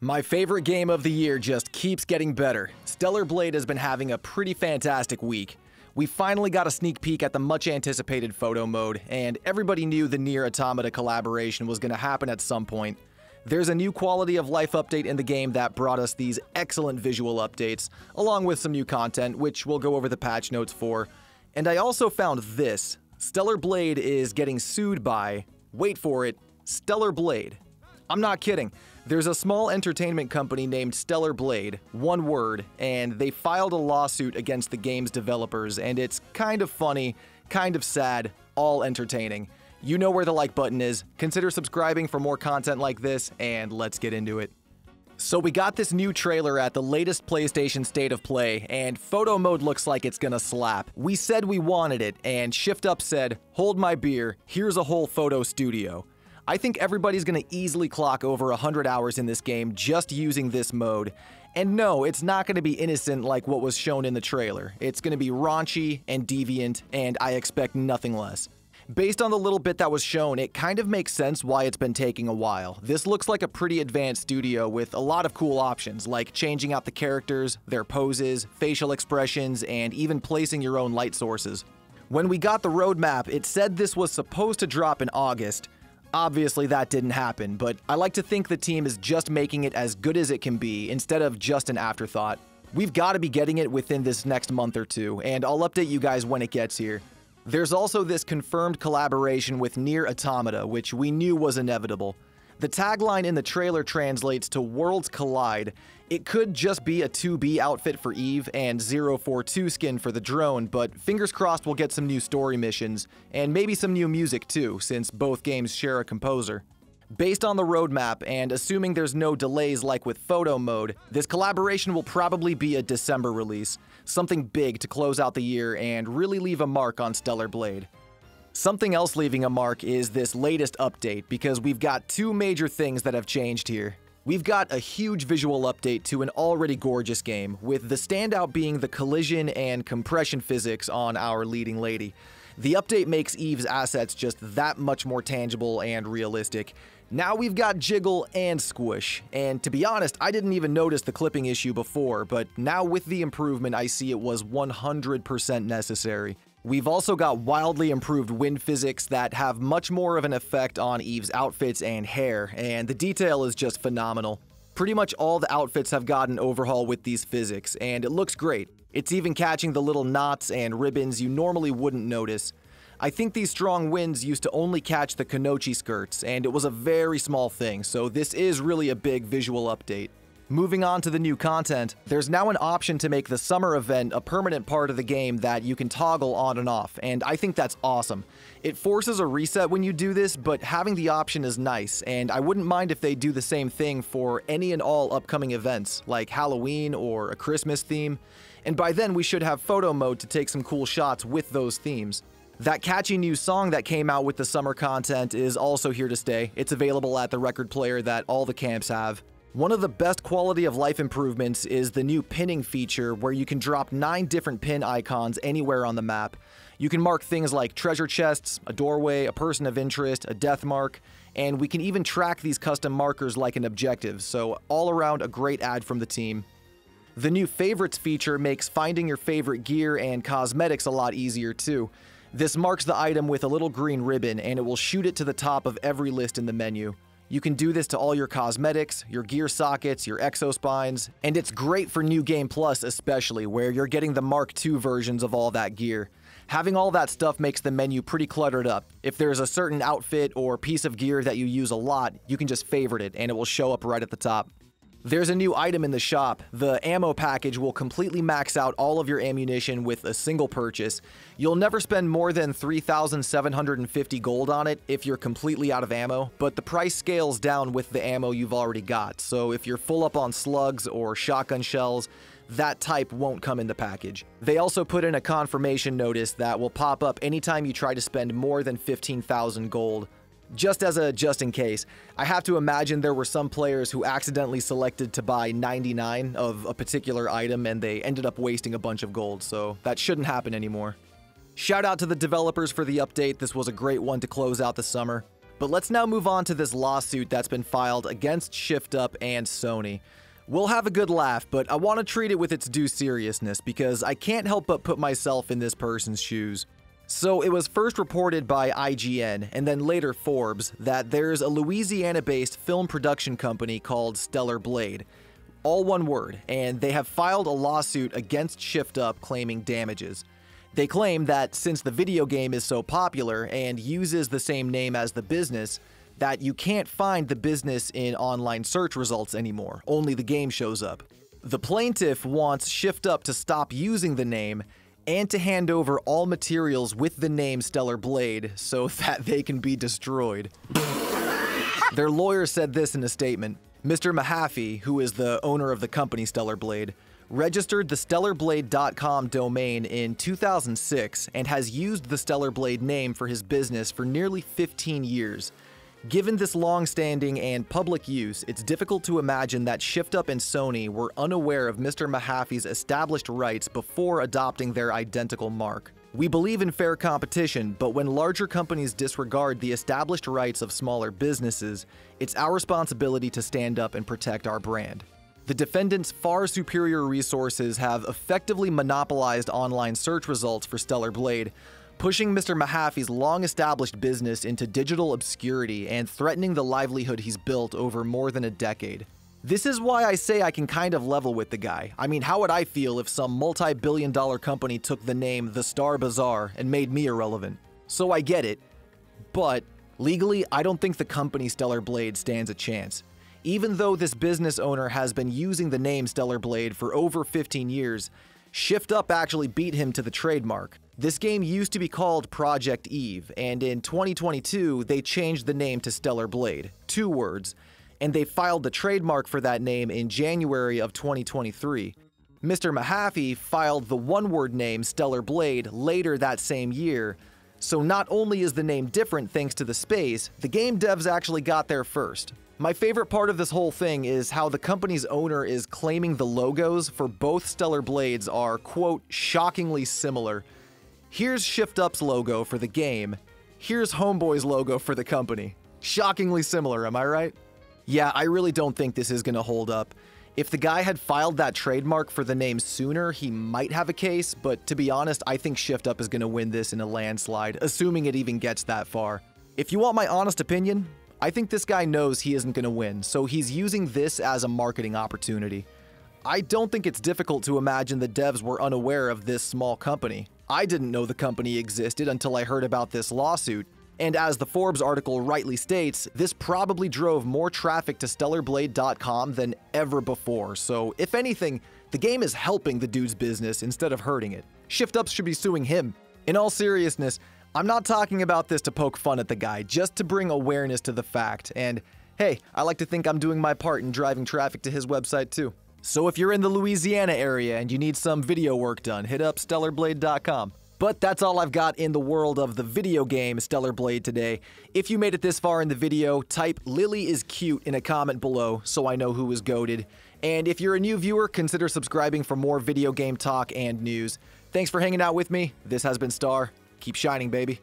My favorite game of the year just keeps getting better. Stellarblade has been having a pretty fantastic week. We finally got a sneak peek at the much-anticipated photo mode, and everybody knew the NIER Automata collaboration was going to happen at some point. There's a new quality of life update in the game that brought us these excellent visual updates, along with some new content, which we'll go over the patch notes for. And I also found this. Stellarblade is getting sued by, wait for it, Stellarblade. I'm not kidding. There's a small entertainment company named Stellarblade, one word, and they filed a lawsuit against the game's developers, and it's kind of funny, kind of sad, all entertaining. You know where the like button is, consider subscribing for more content like this, and let's get into it. So we got this new trailer at the latest PlayStation State of Play, and photo mode looks like it's gonna slap. We said we wanted it, and Shift Up said, hold my beer, here's a whole photo studio. I think everybody's gonna easily clock over 100 hours in this game just using this mode. And no, it's not gonna be innocent like what was shown in the trailer. It's gonna be raunchy and deviant, and I expect nothing less. Based on the little bit that was shown, it kind of makes sense why it's been taking a while. This looks like a pretty advanced studio with a lot of cool options, like changing out the characters, their poses, facial expressions, and even placing your own light sources. When we got the roadmap, it said this was supposed to drop in August. Obviously that didn't happen, but I like to think the team is just making it as good as it can be instead of just an afterthought. We've got to be getting it within this next month or two, and I'll update you guys when it gets here. There's also this confirmed collaboration with NIER Automata, which we knew was inevitable. The tagline in the trailer translates to Worlds Collide. It could just be a 2B outfit for Eve and 042 skin for the drone, but fingers crossed we'll get some new story missions, and maybe some new music too, since both games share a composer. Based on the roadmap, and assuming there's no delays like with photo mode, this collaboration will probably be a December release, something big to close out the year and really leave a mark on Stellarblade. Something else leaving a mark is this latest update, because we've got two major things that have changed here. We've got a huge visual update to an already gorgeous game, with the standout being the collision and compression physics on our leading lady. The update makes Eve's assets just that much more tangible and realistic. Now we've got jiggle and squish, and to be honest, I didn't even notice the clipping issue before, but now with the improvement I see it was 100% necessary. We've also got wildly improved wind physics that have much more of an effect on Eve's outfits and hair, and the detail is just phenomenal. Pretty much all the outfits have got an overhaul with these physics, and it looks great. It's even catching the little knots and ribbons you normally wouldn't notice. I think these strong winds used to only catch the Kanochi skirts, and it was a very small thing, so this is really a big visual update. Moving on to the new content, there's now an option to make the summer event a permanent part of the game that you can toggle on and off, and I think that's awesome. It forces a reset when you do this, but having the option is nice, and I wouldn't mind if they do the same thing for any and all upcoming events, like Halloween or a Christmas theme, and by then we should have photo mode to take some cool shots with those themes. That catchy new song that came out with the summer content is also here to stay. It's available at the record player that all the camps have. One of the best quality of life improvements is the new pinning feature where you can drop 9 different pin icons anywhere on the map. You can mark things like treasure chests, a doorway, a person of interest, a death mark, and we can even track these custom markers like an objective, so all around a great add from the team. The new favorites feature makes finding your favorite gear and cosmetics a lot easier too. This marks the item with a little green ribbon and it will shoot it to the top of every list in the menu. You can do this to all your cosmetics, your gear sockets, your exospines, and it's great for New Game Plus especially, where you're getting the Mark II versions of all that gear. Having all that stuff makes the menu pretty cluttered up. If there's a certain outfit or piece of gear that you use a lot, you can just favorite it and it will show up right at the top. There's a new item in the shop. The ammo package will completely max out all of your ammunition with a single purchase. You'll never spend more than 3,750 gold on it if you're completely out of ammo, but the price scales down with the ammo you've already got, so if you're full up on slugs or shotgun shells, that type won't come in the package. They also put in a confirmation notice that will pop up anytime you try to spend more than 15,000 gold. Just in case, I have to imagine there were some players who accidentally selected to buy 99 of a particular item and they ended up wasting a bunch of gold, so that shouldn't happen anymore. Shout out to the developers for the update, this was a great one to close out the summer. But let's now move on to this lawsuit that's been filed against ShiftUp and Sony. We'll have a good laugh, but I want to treat it with its due seriousness because I can't help but put myself in this person's shoes. So it was first reported by IGN and then later Forbes that there's a Louisiana-based film production company called Stellarblade, all one word, and they have filed a lawsuit against ShiftUp claiming damages. They claim that since the video game is so popular and uses the same name as the business, that you can't find the business in online search results anymore, only the game shows up. The plaintiff wants ShiftUp to stop using the name and to hand over all materials with the name Stellarblade so that they can be destroyed. Their lawyer said this in a statement. Mr. Mahaffey, who is the owner of the company Stellarblade, registered the Stellarblade.com domain in 2006 and has used the Stellarblade name for his business for nearly 15 years. Given this long-standing and public use, it's difficult to imagine that ShiftUp and Sony were unaware of Mr. Mahaffey's established rights before adopting their identical mark. We believe in fair competition, but when larger companies disregard the established rights of smaller businesses, it's our responsibility to stand up and protect our brand. The defendants' far superior resources have effectively monopolized online search results for Stellarblade, pushing Mr. Mahaffey's long-established business into digital obscurity and threatening the livelihood he's built over more than a decade. This is why I say I can kind of level with the guy. I mean, how would I feel if some multi-billion-dollar company took the name The Star Bazaar and made me irrelevant? So I get it, but legally, I don't think the company Stellarblade stands a chance. Even though this business owner has been using the name Stellarblade for over 15 years, ShiftUp actually beat him to the trademark. This game used to be called Project Eve, and in 2022, they changed the name to Stellarblade, 2 words, and they filed the trademark for that name in January of 2023. Mr. Mahaffey filed the one-word name Stellarblade later that same year, so not only is the name different thanks to the space, the game devs actually got there first. My favorite part of this whole thing is how the company's owner is claiming the logos for both Stellarblades are, quote, shockingly similar. Here's ShiftUp's logo for the game. Here's Homeboy's logo for the company. Shockingly similar, am I right? Yeah, I really don't think this is gonna hold up. If the guy had filed that trademark for the name sooner, he might have a case, but to be honest, I think ShiftUp is gonna win this in a landslide, assuming it even gets that far. If you want my honest opinion, I think this guy knows he isn't going to win, so he's using this as a marketing opportunity. I don't think it's difficult to imagine the devs were unaware of this small company. I didn't know the company existed until I heard about this lawsuit, and as the Forbes article rightly states, this probably drove more traffic to Stellarblade.com than ever before, so if anything, the game is helping the dude's business instead of hurting it. ShiftUp should be suing him. In all seriousness, I'm not talking about this to poke fun at the guy, just to bring awareness to the fact, and hey, I like to think I'm doing my part in driving traffic to his website too. So if you're in the Louisiana area and you need some video work done, hit up Stellarblade.com. But that's all I've got in the world of the video game Stellarblade today. If you made it this far in the video, type Lily is cute in a comment below so I know who was goated. And if you're a new viewer, consider subscribing for more video game talk and news. Thanks for hanging out with me. This has been Star. Keep shining, baby.